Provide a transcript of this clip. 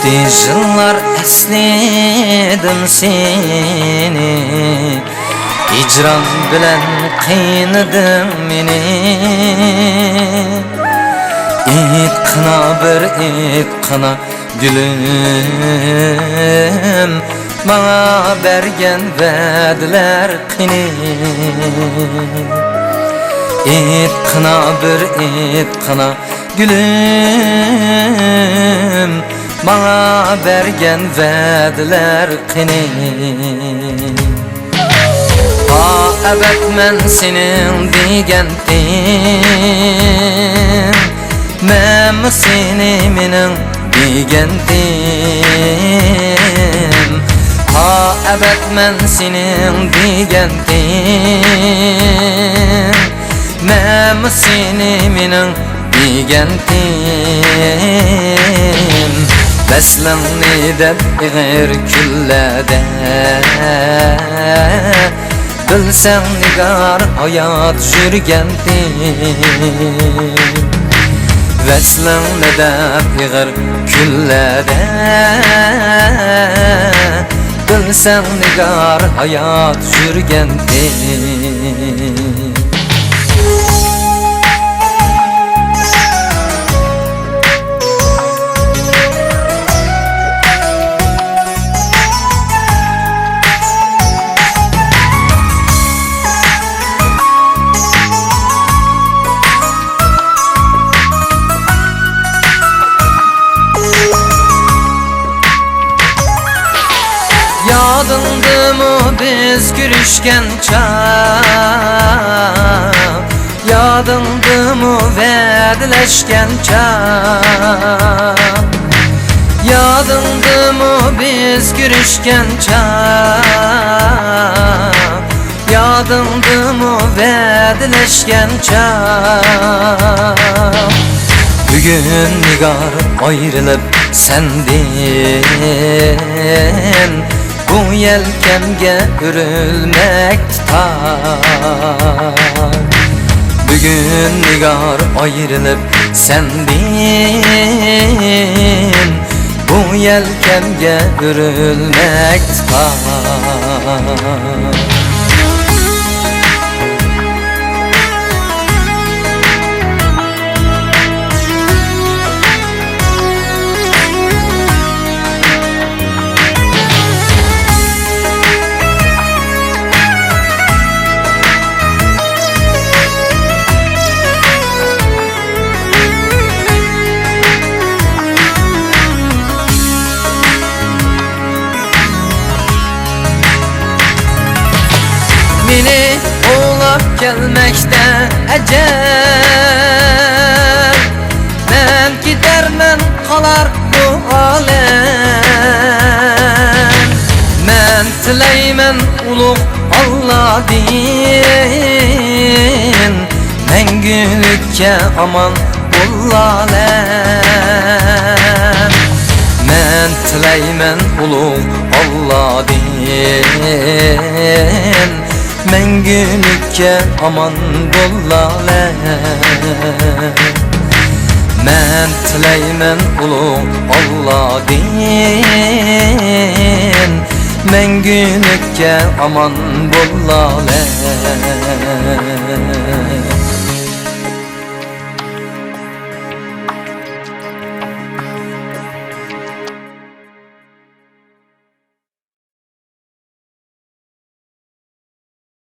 Ötdi yıllar esledim seni, hicran bilen kıynadım meni. Etqina bir etqina gülüm, bana bergen vədlər qini. Etqina bir etqina gülüm, bana bergen vədlər qini. Ha əbəd mən senin degendim, mən seni minin degendim. Ha əbəd mən senin degendim, mən seni minin degendim. Bəslən edəb iğir küllədə, bilsən nigar hayat jürgendim. Bəslən edəb iğir küllədə, bilsən nigar hayat jürgendim. Yadındı mı biz gülüşken çağ, yadındı mı vədiləşkən çağ, yadındı mı biz gülüşken çağ, yadındı mı vədiləşkən çağ. Bugün nigar ayrılıp sendin, bu yelkemge örülmek tutar. Bugün nigar ayrılıp sendin, bu yelkemge örülmek tutar. Beni oğlap gelmekte ecel, ben gidermen kalar bu alem. Ben tileymen uluk Allah din, mengülükçe aman bullalem. Ben tileymen uluk Allah din, mengülükçe aman bollalem. Men tileymen ulug Allah din, mengülükçe aman bollalem.